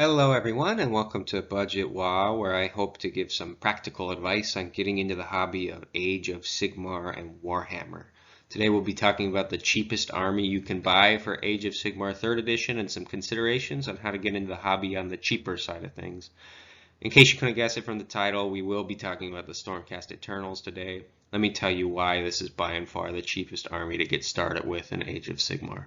Hello everyone and welcome to Budget WoW, where I hope to give some practical advice on getting into the hobby of Age of Sigmar and Warhammer. Today we'll be talking about the cheapest army you can buy for Age of Sigmar 3rd edition and some considerations on how to get into the hobby on the cheaper side of things. In case you couldn't guess it from the title, we will be talking about the Stormcast Eternals today. Let me tell you why this is by and far the cheapest army to get started with in Age of Sigmar.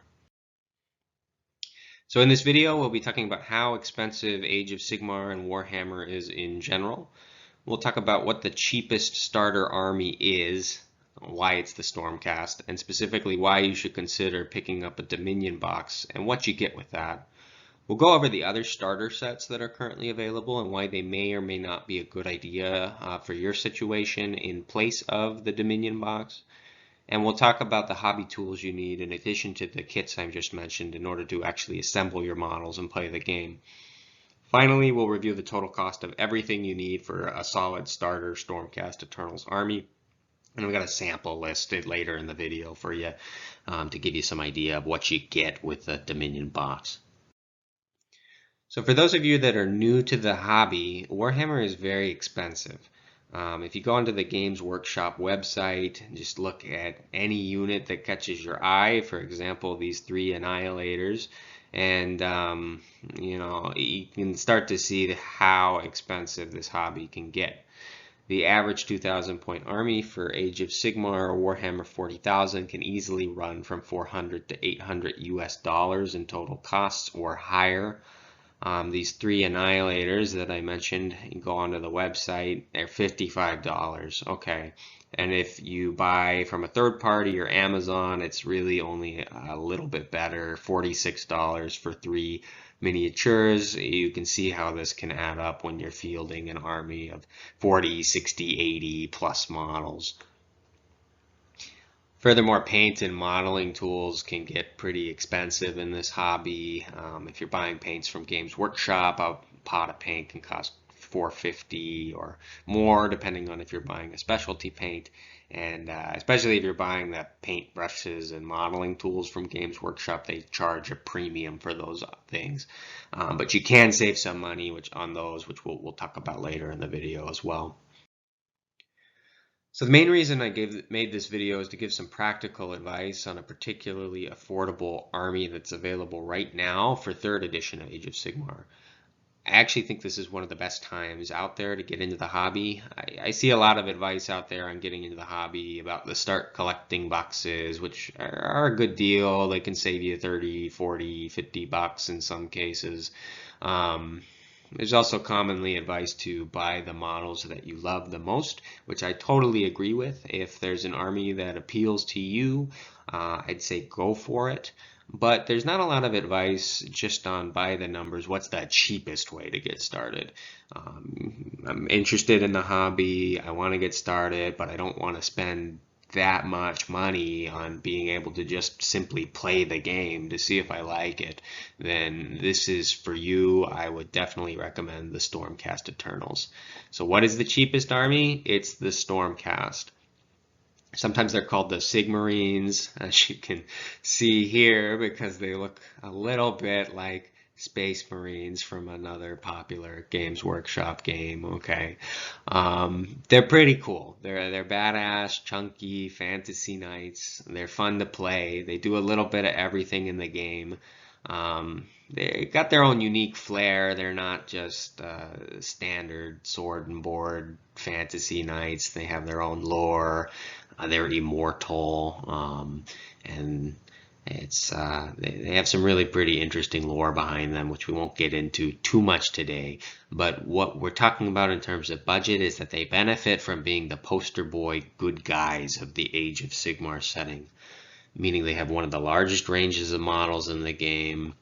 So in this video, we'll be talking about how expensive Age of Sigmar and Warhammer is in general. We'll talk about what the cheapest starter army is, why it's the Stormcast, and specifically why you should consider picking up a Dominion box and what you get with that. We'll go over the other starter sets that are currently available and why they may or may not be a good idea for your situation in place of the Dominion box. And we'll talk about the hobby tools you need in addition to the kits I just mentioned in order to actually assemble your models and play the game. Finally, we'll review the total cost of everything you need for a solid starter Stormcast Eternals army. And we've got a sample listed later in the video for you to give you some idea of what you get with the Dominion box. So for those of you that are new to the hobby, Warhammer is very expensive. If you go onto the Games Workshop website, just look at any unit that catches your eye, for example, these 3 Annihilators, and you can start to see how expensive this hobby can get. The average 2,000 point army for Age of Sigmar or Warhammer 40,000 can easily run from $400 to $800 US in total costs or higher. These 3 Annihilators that I mentioned, you go onto the website, they're $55. Okay. And if you buy from a third party or Amazon, it's really only a little bit better, $46 for 3 miniatures. You can see how this can add up when you're fielding an army of 40, 60, 80 plus models. Furthermore, paint and modeling tools can get pretty expensive in this hobby. If you're buying paints from Games Workshop, a pot of paint can cost $4.50 or more, depending on if you're buying a specialty paint. And especially if you're buying the paint brushes and modeling tools from Games Workshop, they charge a premium for those things. But you can save some money on those, which we'll talk about later in the video as well. So the main reason I made this video is to give some practical advice on a particularly affordable army that's available right now for 3rd edition of Age of Sigmar. I actually think this is one of the best times out there to get into the hobby. I see a lot of advice out there on getting into the hobby about the start collecting boxes, which are a good deal. They can save you 30, 40, 50 bucks in some cases. There's also commonly advice to buy the models that you love the most, which I totally agree with. If there's an army that appeals to you, I'd say go for it. But there's not a lot of advice just on by the numbers. What's the cheapest way to get started? I'm interested in the hobby. I want to get started, but I don't want to spend that much money on being able to just simply play the game to see if I like it, then this is for you. I would definitely recommend the Stormcast Eternals. So what is the cheapest army? It's the Stormcast. Sometimes they're called the Sigmarines, as you can see here, because they look a little bit like Space Marines from another popular Games Workshop game. Okay, they're pretty cool. They're badass, chunky fantasy knights. They're fun to play. They do a little bit of everything in the game. They got their own unique flair. They're not just standard sword and board fantasy knights. They have their own lore. They're immortal, and they have some really pretty interesting lore behind them, which we won't get into too much today. But what we're talking about in terms of budget is that they benefit from being the poster boy good guys of the Age of Sigmar setting, meaning they have one of the largest ranges of models in the game.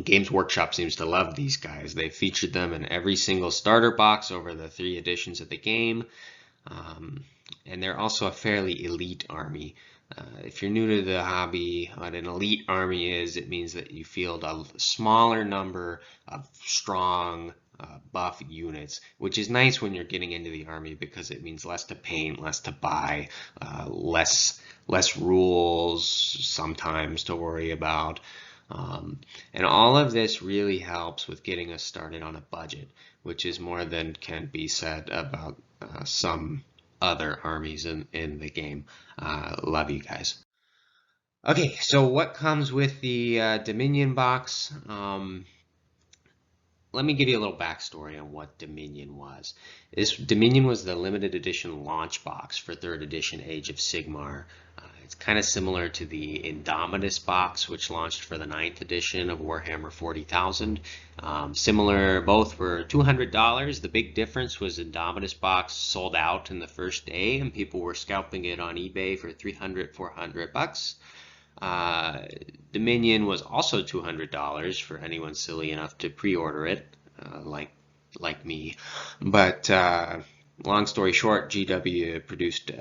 Games Workshop seems to love these guys. They've featured them in every single starter box over the 3 editions of the game. And they're also a fairly elite army. If you're new to the hobby, what an elite army is, it means that you field a smaller number of strong, buff units, which is nice when you're getting into the army because it means less to paint, less to buy, less rules sometimes to worry about. And all of this really helps with getting us started on a budget, which is more than can be said about some other armies in the game. Love you guys. Okay, so what comes with the Dominion box? Let me give you a little backstory on what Dominion was. Dominion was the limited edition launch box for 3rd edition Age of Sigmar. It's kind of similar to the Indomitus box, which launched for the 9th edition of Warhammer 40,000. Similar, both were $200. The big difference was Indomitus box sold out in the first day, and people were scalping it on eBay for $300, $400. Dominion was also $200 for anyone silly enough to pre-order it, like me. But long story short, GW produced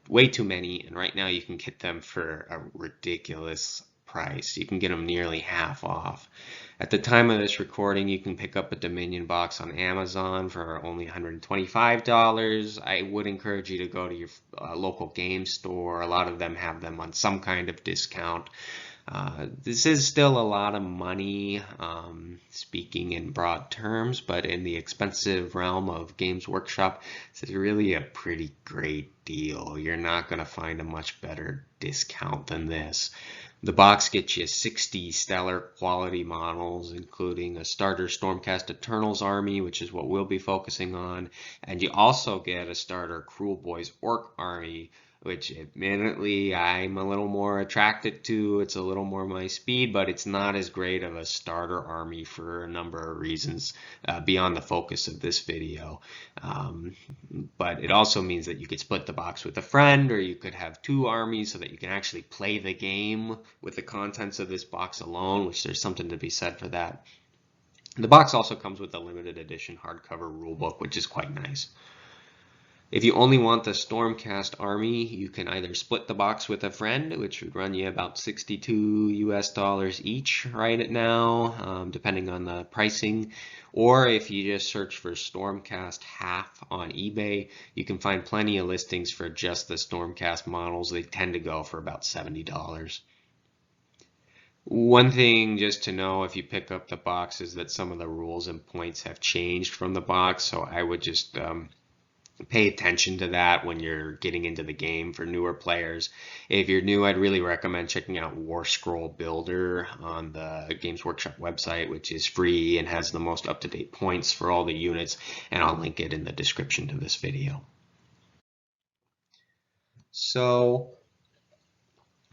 way too many, and right now you can get them for a ridiculous price. You can get them nearly half off. At the time of this recording, you can pick up a Dominion box on Amazon for only $125. I would encourage you to go to your local game store. A lot of them have them on some kind of discount. This is still a lot of money, speaking in broad terms, but in the expensive realm of Games Workshop, this is really a pretty great deal. You're not going to find a much better discount than this. The box gets you 60 stellar quality models, including a starter Stormcast Eternals army, which is what we'll be focusing on, and you also get a starter Cruel Boys Orc army, which admittedly I'm a little more attracted to. It's a little more my speed, but it's not as great of a starter army for a number of reasons beyond the focus of this video. But it also means that you could split the box with a friend, or you could have 2 armies so that you can actually play the game with the contents of this box alone, which there's something to be said for that. The box also comes with a limited edition hardcover rulebook, which is quite nice. If you only want the Stormcast army, you can either split the box with a friend, which would run you about $62 US each right now, depending on the pricing. Or if you just search for Stormcast half on eBay, you can find plenty of listings for just the Stormcast models. They tend to go for about $70. One thing just to know if you pick up the box is that some of the rules and points have changed from the box, so I would just pay attention to that when you're getting into the game for newer players. If you're new, I'd really recommend checking out War Scroll Builder on the Games Workshop website, which is free and has the most up-to-date points for all the units, and I'll link it in the description to this video. So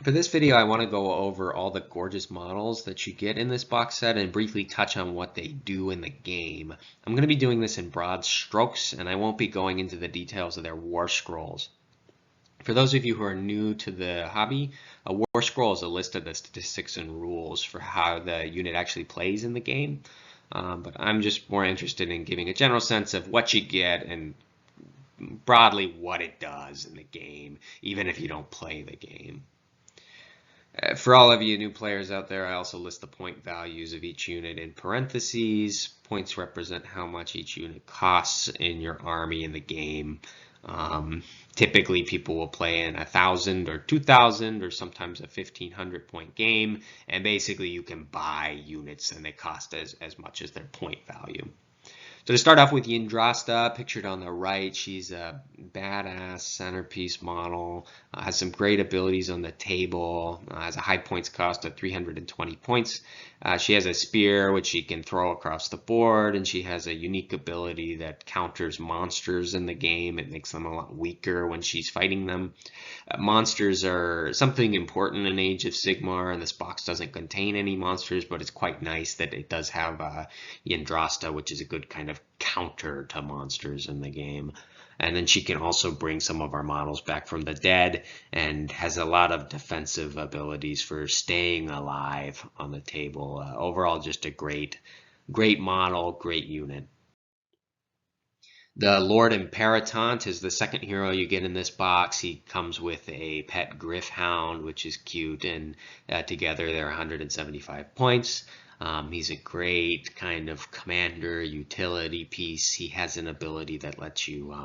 for this video, I want to go over all the gorgeous models that you get in this box set and briefly touch on what they do in the game. I'm going to be doing this in broad strokes, and I won't be going into the details of their war scrolls. For those of you who are new to the hobby, a war scroll is a list of the statistics and rules for how the unit actually plays in the game. But I'm just more interested in giving a general sense of what you get and broadly what it does in the game, even if you don't play the game. For all of you new players out there, I also list the point values of each unit in parentheses. Points represent how much each unit costs in your army in the game. Typically, people will play in 1,000 or 2,000 or sometimes a 1,500 point game, and basically you can buy units and they cost as much as their point value. So to start off with Yndrasta, pictured on the right, she's a badass centerpiece model, has some great abilities on the table, has a high points cost of 320 points. She has a spear which she can throw across the board, and she has a unique ability that counters monsters in the game. It makes them a lot weaker when she's fighting them. Monsters are something important in Age of Sigmar, and this box doesn't contain any monsters, but it's quite nice that it does have Yndrasta, which is a good kind of counter to monsters in the game. And then she can also bring some of our models back from the dead and has a lot of defensive abilities for staying alive on the table. Overall, just a great model, great unit. The Lord Imperialatant is the second hero you get in this box. He comes with a pet Griffhound, which is cute, and together they're 175 points. He's a great kind of commander utility piece. He has an ability that lets you,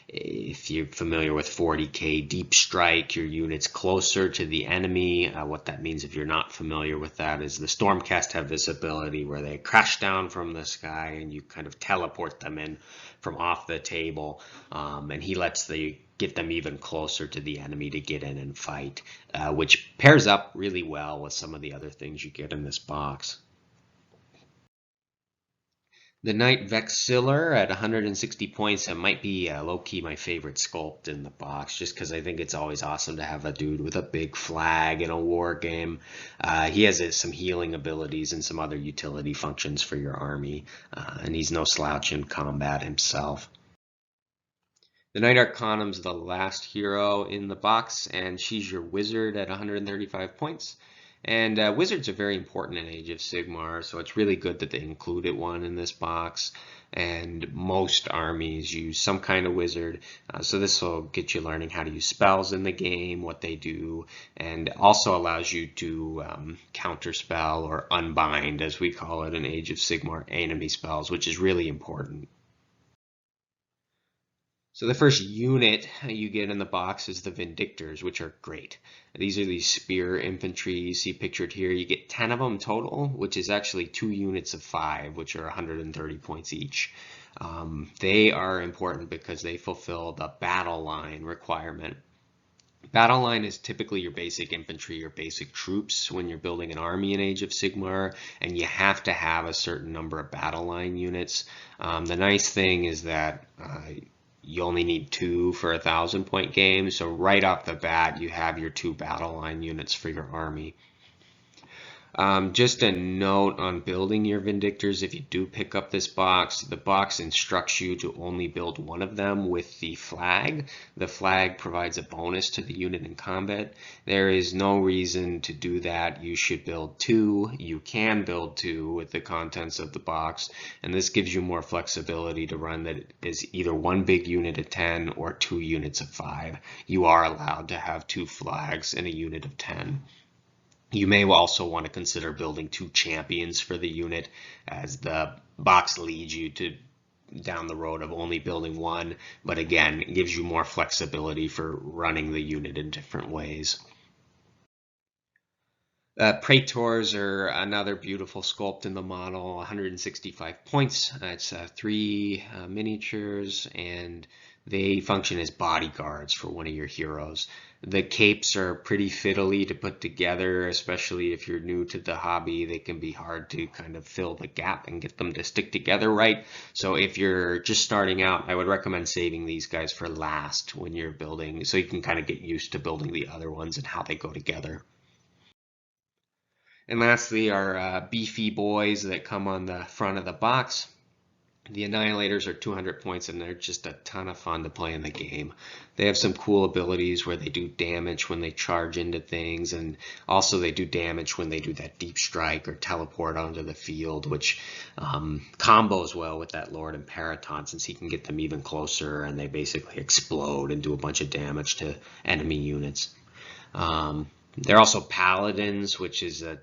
if you're familiar with 40k deep strike, your units closer to the enemy. What that means, if you're not familiar with that, is the Stormcast have this ability where they crash down from the sky and you kind of teleport them in from off the table, and he lets get them even closer to the enemy to get in and fight, which pairs up really well with some of the other things you get in this box. The Knight Vexillar at 160 points, it might be low-key my favorite sculpt in the box, just because I think it's always awesome to have a dude with a big flag in a war game. He has some healing abilities and some other utility functions for your army, and he's no slouch in combat himself. The Knight Arcanum's the last hero in the box, and she's your wizard at 135 points. And wizards are very important in Age of Sigmar, so it's really good that they included one in this box. And most armies use some kind of wizard, so this will get you learning how to use spells in the game, what they do, and also allows you to counterspell or unbind, as we call it in Age of Sigmar, enemy spells, which is really important. So the first unit you get in the box is the Vindictors, which are great. These are these spear infantry you see pictured here. You get 10 of them total, which is actually 2 units of 5, which are 130 points each. They are important because they fulfill the battle line requirement. Battle line is typically your basic infantry, your basic troops when you're building an army in Age of Sigmar, and you have to have a certain number of battle line units. The nice thing is that you only need 2 for a 1,000-point game, so right off the bat you have your 2 battle line units for your army. Just a note on building your Vindictors: if you do pick up this box, the box instructs you to only build one of them with the flag. The flag provides a bonus to the unit in combat. There is no reason to do that. You should build 2. You can build 2 with the contents of the box, and this gives you more flexibility to run that is either one big unit of 10 or 2 units of 5. You are allowed to have 2 flags in a unit of 10. You may also want to consider building 2 champions for the unit, as the box leads you to down the road of only building 1, but again, it gives you more flexibility for running the unit in different ways. Praetors are another beautiful sculpt in the model, 165 points. It's 3 miniatures, and they function as bodyguards for one of your heroes. The capes are pretty fiddly to put together, especially if you're new to the hobby. They can be hard to kind of fill the gap and get them to stick together right. So if you're just starting out, I would recommend saving these guys for last when you're building, so you can kind of get used to building the other ones and how they go together. And lastly, our beefy boys that come on the front of the box. The Annihilators are 200 points, and they're just a ton of fun to play in the game. They have some cool abilities where they do damage when they charge into things, and also they do damage when they do that deep strike or teleport onto the field, which combos well with that Lord Imperialatant, since he can get them even closer, and they basically explode and do a bunch of damage to enemy units. They're also Paladins, which is a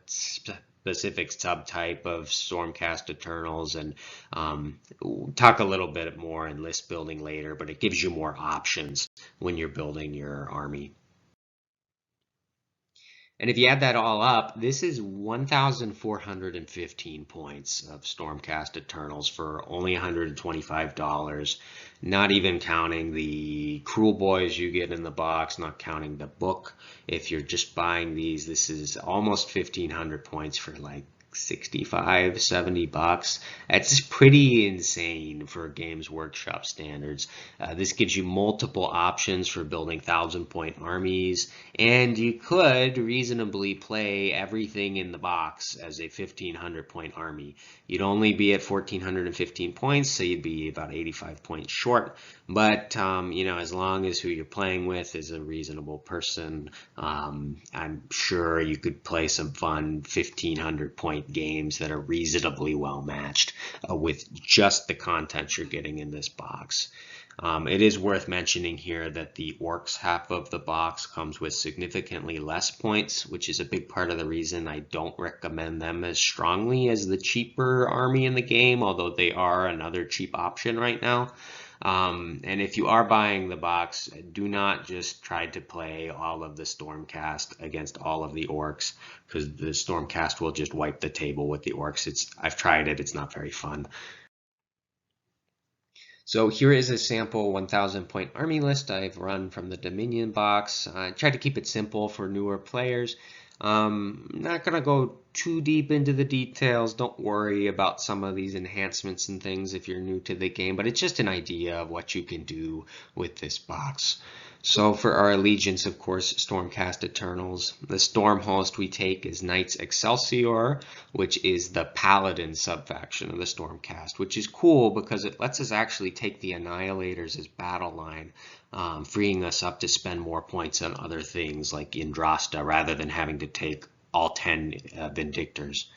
specific subtype of Stormcast Eternals, and we'll talk a little bit more in list building later, but it gives you more options when you're building your army. And if you add that all up, this is 1,415 points of Stormcast Eternals for only $125, not even counting the Cruel Boys you get in the box, not counting the book. If you're just buying these, this is almost 1,500 points for like 65, 70 bucks. That's pretty insane for Games Workshop standards. This gives you multiple options for building 1,000-point armies, and you could reasonably play everything in the box as a 1,500-point army. You'd only be at 1,415 points, so you'd be about 85 points short. But you know, as long as who you're playing with is a reasonable person, I'm sure you could play some fun 1,500-point games that are reasonably well matched with just the content you're getting in this box. It is worth mentioning here that the Orcs half of the box comes with significantly less points, which is a big part of the reason I don't recommend them as strongly as the cheaper army in the game, although they are another cheap option right now. And if you are buying the box, do not just try to play all of the Stormcast against all of the Orcs, because the Stormcast will just wipe the table with the Orcs. I've tried it, it's not very fun. So here is a sample 1,000 point army list I've run from the Dominion box. I tried to keep it simple for newer players. Not going to go too deep into the details. Don't worry about some of these enhancements and things if you're new to the game, but it's just an idea of what you can do with this box. So for our allegiance, of course, Stormcast Eternals. The Storm host we take is Knights Excelsior, which is the Paladin subfaction of the Stormcast, which is cool because it lets us actually take the Annihilators as battle line, freeing us up to spend more points on other things like Indrasta rather than having to take all 10 Vindictors.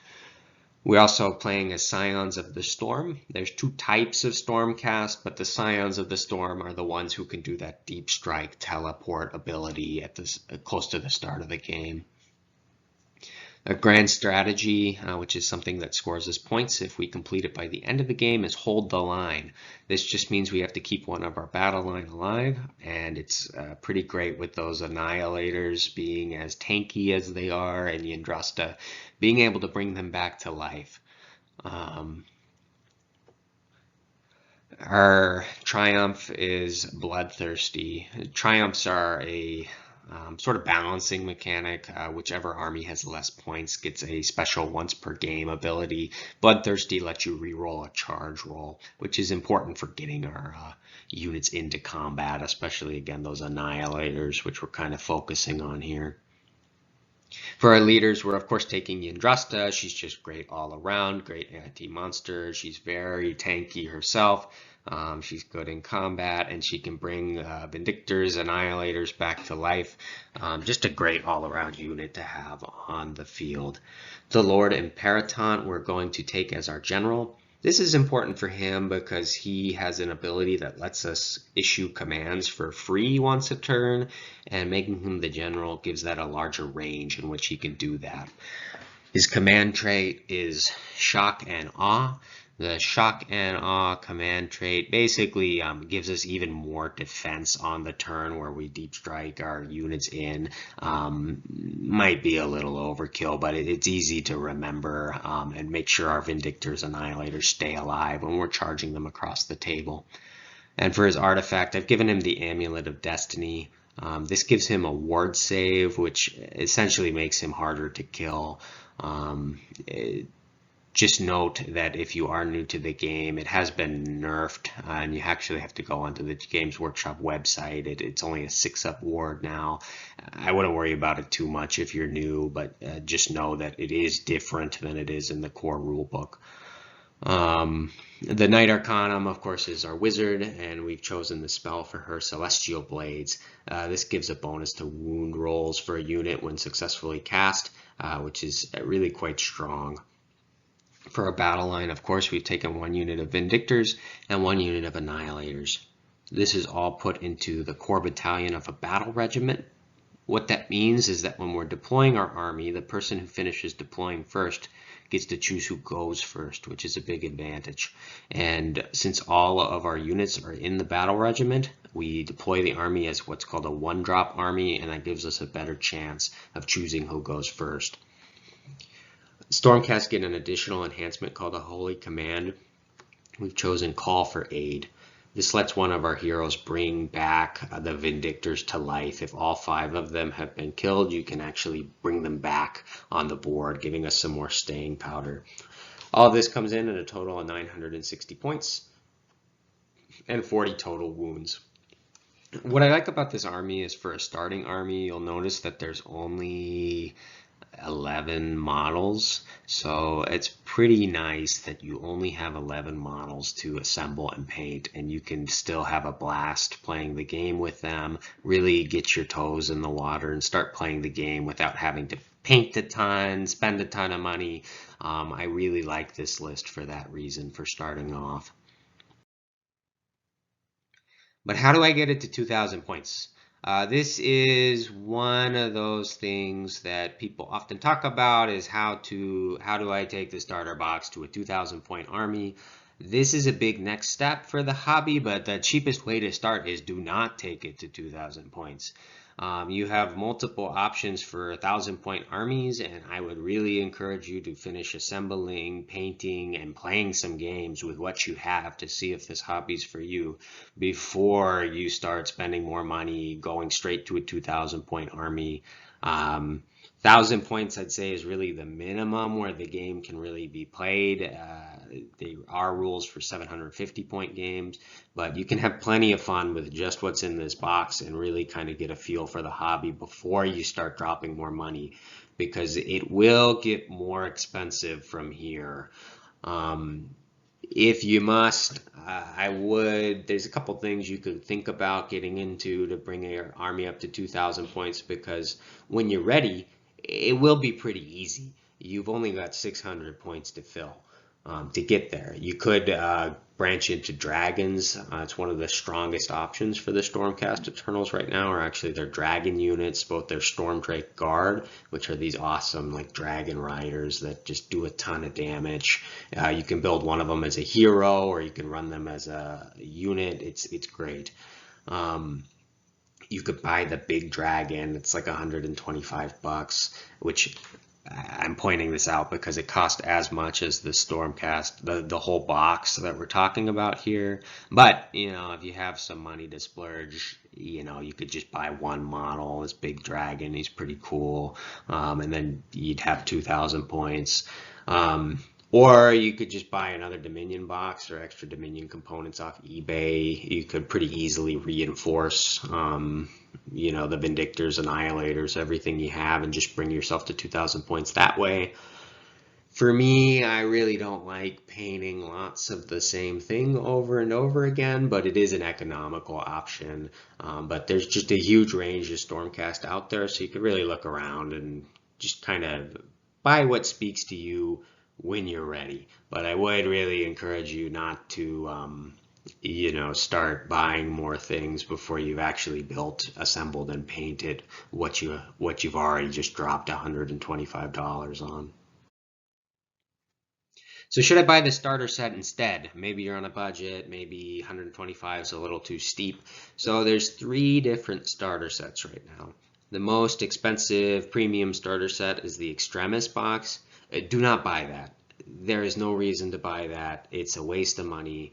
We're also playing as Scions of the Storm. There's two types of Stormcast, but the Scions of the Storm are the ones who can do that deep strike teleport ability at this close to the start of the game. A grand strategy, which is something that scores us points if we complete it by the end of the game, is hold the line. This just means we have to keep one of our battle line alive, and it's pretty great with those Annihilators being as tanky as they are, and Yndrasta being able to bring them back to life. Our triumph is bloodthirsty. Triumphs are a sort of balancing mechanic. Whichever army has less points gets a special once per game ability. Bloodthirsty lets you reroll a charge roll, which is important for getting our units into combat, especially again those Annihilators, which we're kind of focusing on here. For our leaders, we're of course taking Yndrasta. She's just great all around, great anti-monster. She's very tanky herself. She's good in combat, and she can bring Vindictors, Annihilators back to life. Just a great all-around unit to have on the field. The Lord Imperialatant we're going to take as our general. This is important for him because he has an ability that lets us issue commands for free once a turn, and making him the general gives that a larger range in which he can do that. His command trait is Shock and Awe. The Shock and Awe command trait basically gives us even more defense on the turn where we deep strike our units in. Might be a little overkill, but it's easy to remember and make sure our Vindictors and Annihilators stay alive when we're charging them across the table. And for his artifact, I've given him the Amulet of Destiny. This gives him a ward save, which essentially makes him harder to kill. Just note that if you are new to the game, it has been nerfed, and you actually have to go onto the Games Workshop website. It's only a 6-up ward now. I wouldn't worry about it too much if you're new, but just know that it is different than it is in the core rulebook. The Knight Arcanum, of course, is our wizard, and we've chosen the spell for her, Celestial Blades. This gives a bonus to wound rolls for a unit when successfully cast, which is really quite strong. For our battle line, of course, we've taken one unit of Vindictors and one unit of Annihilators. This is all put into the core battalion of a battle regiment. What that means is that when we're deploying our army, the person who finishes deploying first gets to choose who goes first, which is a big advantage. And since all of our units are in the battle regiment, we deploy the army as what's called a one-drop army, and that gives us a better chance of choosing who goes first. Stormcast get an additional enhancement called a Holy Command. We've chosen Call for Aid. This lets one of our heroes bring back the Vindictors to life. If all 5 of them have been killed, you can actually bring them back on the board, giving us some more staying powder. All of this comes in at a total of 960 points and 40 total wounds. What I like about this army is for a starting army, you'll notice that there's only 11 models, so it's pretty nice that you only have 11 models to assemble and paint, and you can still have a blast playing the game with them, really get your toes in the water and start playing the game without having to paint a ton, spend a ton of money. I really like this list for that reason, for starting off. But how do I get it to 2,000 points? This is one of those things that people often talk about is how do I take the starter box to a 2,000 point army? This is a big next step for the hobby, but the cheapest way to start is do not take it to 2,000 points. You have multiple options for 1,000 point armies, and I would really encourage you to finish assembling, painting, and playing some games with what you have to see if this hobby's for you before you start spending more money going straight to a 2,000 point army. 1,000 points, I'd say, is really the minimum where the game can really be played. There are rules for 750 point games, but you can have plenty of fun with just what's in this box and really kind of get a feel for the hobby before you start dropping more money, because it will get more expensive from here. If you must, there's a couple things you could think about getting into to bring your army up to 2,000 points, because when you're ready, it will be pretty easy. You've only got 600 points to fill to get there. You could branch into dragons. It's one of the strongest options for the Stormcast Eternals right now, or actually their dragon units, both their Stormdrake Guard, which are these awesome like dragon riders that just do a ton of damage. You can build one of them as a hero, or you can run them as a unit. It's great. You could buy the big dragon. It's like 125 bucks, which I'm pointing this out because it cost as much as the Stormcast, the whole box that we're talking about here. But, if you have some money to splurge, you could just buy one model, this big dragon. He's pretty cool. And then you'd have 2,000 points. Or you could just buy another Dominion box or extra Dominion components off eBay. You could pretty easily reinforce, the Vindictors, Annihilators, everything you have, and just bring yourself to 2,000 points that way. For me, I really don't like painting lots of the same thing over and over again, but it is an economical option. But there's just a huge range of Stormcast out there, so you could really look around and just kind of buy what speaks to you when you're ready. But I would really encourage you not to start buying more things before you've actually built, assembled, and painted what you've already just dropped $125 on. So should I buy the starter set instead? Maybe you're on a budget, maybe 125 is a little too steep. So there's 3 different starter sets right now. The most expensive premium starter set is the Extremis box. Do not buy that. There is no reason to buy that. It's a waste of money.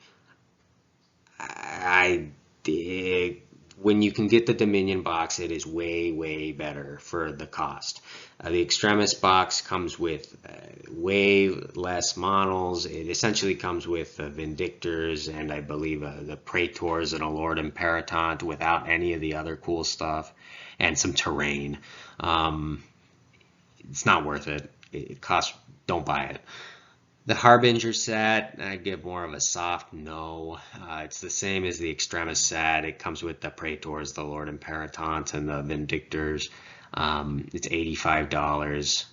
When you can get the Dominion box, it is way, way better for the cost. The Extremis box comes with way less models. It essentially comes with Vindictors and I believe the Praetors and a Lord Imperialatant without any of the other cool stuff, and some terrain. It's not worth it. It costs. Don't buy it. The Harbinger set, I'd give more of a soft no. It's the same as the Extremis set. It comes with the Praetors, the Lord Imperialatant, and the Vindictors. It's $85.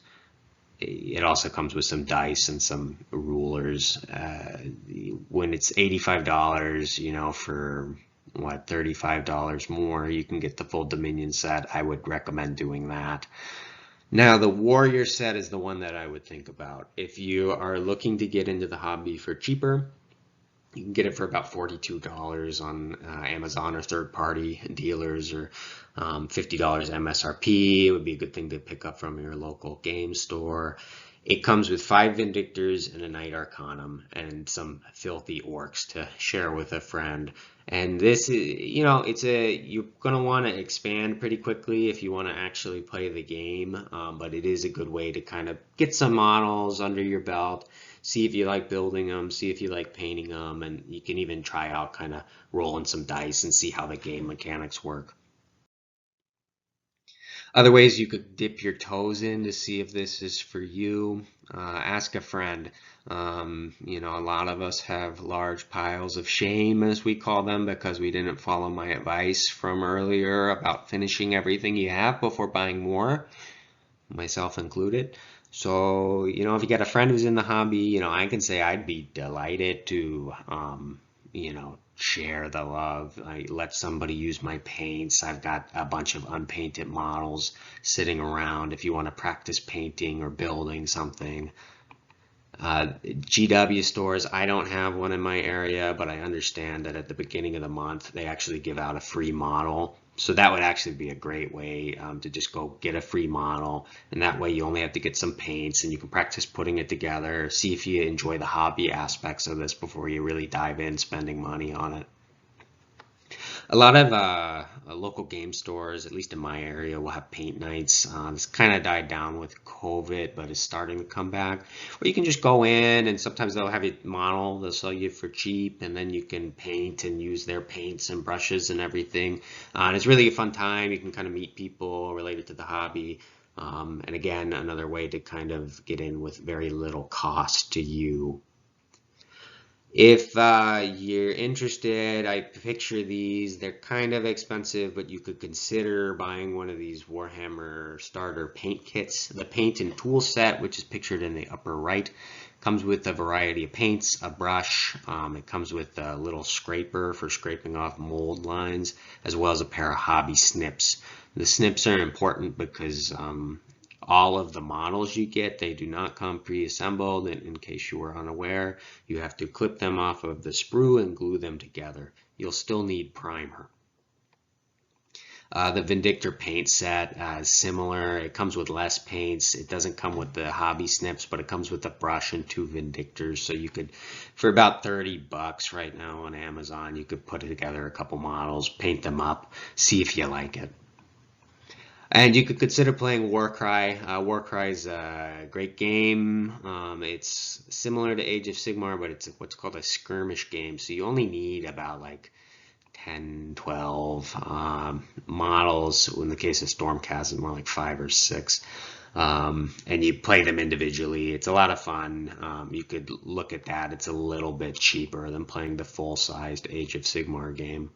It also comes with some dice and some rulers. When it's $85, for what, $35 more, you can get the full Dominion set. I would recommend doing that. Now, the Warrior set is the one that I would think about. If you are looking to get into the hobby for cheaper, you can get it for about $42 on Amazon or third-party dealers, or $50 MSRP. It would be a good thing to pick up from your local game store. It comes with 5 Vindictors and a Knight Arcanum and some filthy orcs to share with a friend. And this is, you're going to want to expand pretty quickly if you want to actually play the game. But it is a good way to kind of get some models under your belt, see if you like building them, see if you like painting them, and you can even try out kind of rolling some dice and see how the game mechanics work. Other ways you could dip your toes in to see if this is for you. Ask a friend. A lot of us have large piles of shame, as we call them, because we didn't follow my advice from earlier about finishing everything you have before buying more, myself included. So, if you got a friend who's in the hobby, I can say I'd be delighted to, share the love. I let somebody use my paints. I've got a bunch of unpainted models sitting around if you want to practice painting or building something. GW stores, I don't have one in my area, but I understand that at the beginning of the month they actually give out a free model. So that would actually be a great way to just go get a free model, and that way you only have to get some paints and you can practice putting it together, see if you enjoy the hobby aspects of this before you really dive in spending money on it. A lot of local game stores, at least in my area, will have paint nights. It's kind of died down with COVID, but it's starting to come back. Or you can just go in, and sometimes they'll have a model they'll sell you for cheap, and then you can paint and use their paints and brushes and everything. And it's really a fun time. You can kind of meet people related to the hobby. And again, another way to kind of get in with very little cost to you. If you're interested, I picture these. They're kind of expensive, but you could consider buying one of these Warhammer starter paint kits. The paint and tool set, which is pictured in the upper right, comes with a variety of paints, a brush. It comes with a little scraper for scraping off mold lines, as well as a pair of hobby snips. The snips are important because all of the models you get, they do not come pre-assembled. In case you were unaware, you have to clip them off of the sprue and glue them together. You'll still need primer. The Vindictor paint set is similar. It comes with less paints. It doesn't come with the hobby snips, but it comes with a brush and 2 Vindictors. So you could, for about 30 bucks right now on Amazon, you could put together a couple models, paint them up, see if you like it. And you could consider playing Warcry. Warcry is a great game. It's similar to Age of Sigmar, but it's what's called a skirmish game. So you only need about like 10, 12 models. In the case of Stormcast, it's more like 5 or 6. And you play them individually. It's a lot of fun. You could look at that. It's a little bit cheaper than playing the full-sized Age of Sigmar game.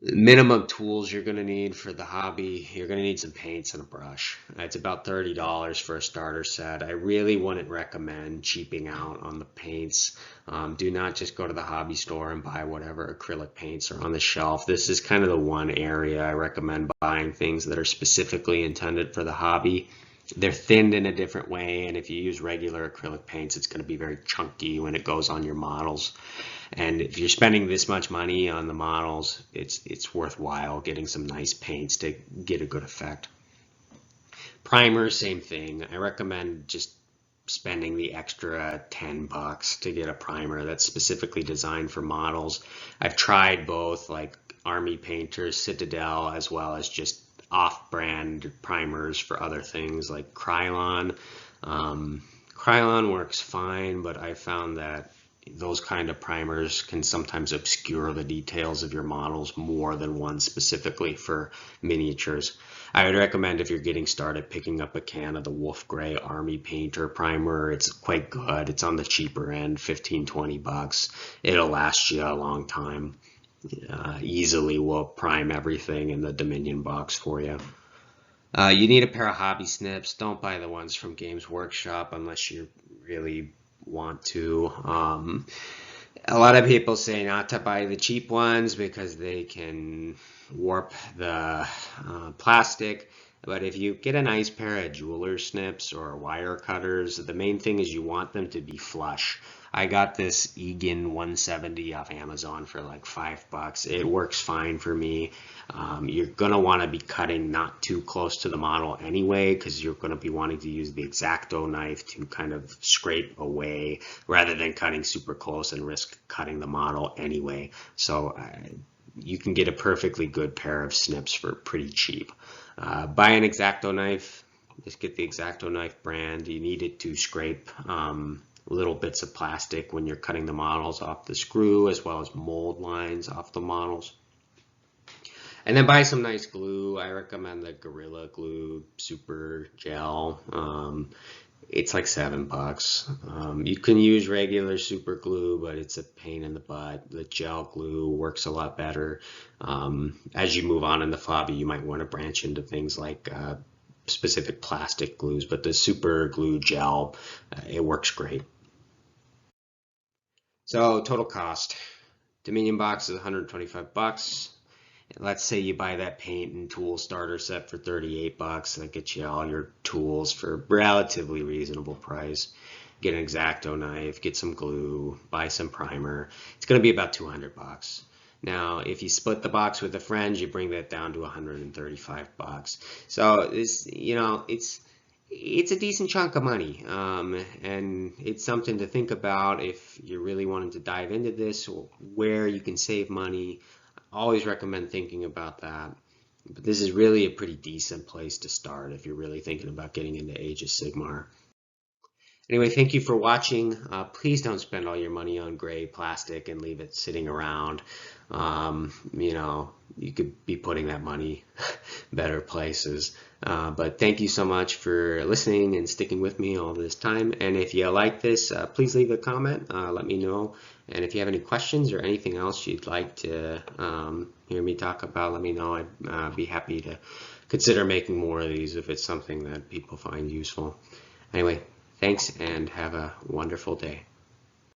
Minimum tools you're going to need for the hobby, you're going to need some paints and a brush. It's about $30 for a starter set. I really wouldn't recommend cheaping out on the paints. Do not just go to the hobby store and buy whatever acrylic paints are on the shelf. This is kind of the one area I recommend buying things that are specifically intended for the hobby. They're thinned in a different way, and if you use regular acrylic paints, it's going to be very chunky when it goes on your models. And if you're spending this much money on the models, it's worthwhile getting some nice paints to get a good effect. Primer, same thing. I recommend just spending the extra 10 bucks to get a primer that's specifically designed for models. I've tried both, like Army Painters, Citadel, as well as just off-brand primers for other things like Krylon. Krylon works fine, but I found that those kind of primers can sometimes obscure the details of your models more than one specifically for miniatures. I would recommend, if you're getting started, picking up a can of the Wolf Grey Army Painter primer. It's quite good. It's on the cheaper end, 15, 20 bucks. It'll last you a long time. Easily will prime everything in the Dominion box for you. You need a pair of hobby snips. Don't buy the ones from Games Workshop unless you really want to. A lot of people say not to buy the cheap ones because they can warp the plastic. But if you get a nice pair of jeweler snips or wire cutters, the main thing is you want them to be flush. I got this Egan 170 off Amazon for like $5. It works fine for me. You're going to want to be cutting not too close to the model anyway, because you're going to be wanting to use the X-Acto knife to kind of scrape away rather than cutting super close and risk cutting the model anyway. So you can get a perfectly good pair of snips for pretty cheap. Buy an X-Acto knife. Just get the X-Acto knife brand. You need it to scrape little bits of plastic when you're cutting the models off the screw, as well as mold lines off the models. And then buy some nice glue. I recommend the Gorilla Glue Super Gel. It's like $7. You can use regular super glue, but it's a pain in the butt. The gel glue works a lot better. As you move on in the hobby, you might want to branch into things like specific plastic glues, but the super glue gel, it works great. So total cost. Dominion box is $125. Let's say you buy that paint and tool starter set for $38. That gets you all your tools for a relatively reasonable price. Get an X-Acto knife, get some glue, buy some primer. It's going to be about $200. Now, if you split the box with a friend, you bring that down to $135. So it's, you know, it's a decent chunk of money, and it's something to think about if you're really wanting to dive into this, or where you can save money. I always recommend thinking about that. But this is really a pretty decent place to start if you're really thinking about getting into Age of Sigmar. Anyway, thank you for watching. Please don't spend all your money on gray plastic and leave it sitting around. You know, you could be putting that money better places. But thank you so much for listening and sticking with me all this time. And if you like this, please leave a comment. Let me know. And if you have any questions or anything else you'd like to hear me talk about, let me know. I'd be happy to consider making more of these if it's something that people find useful. Anyway, thanks and have a wonderful day.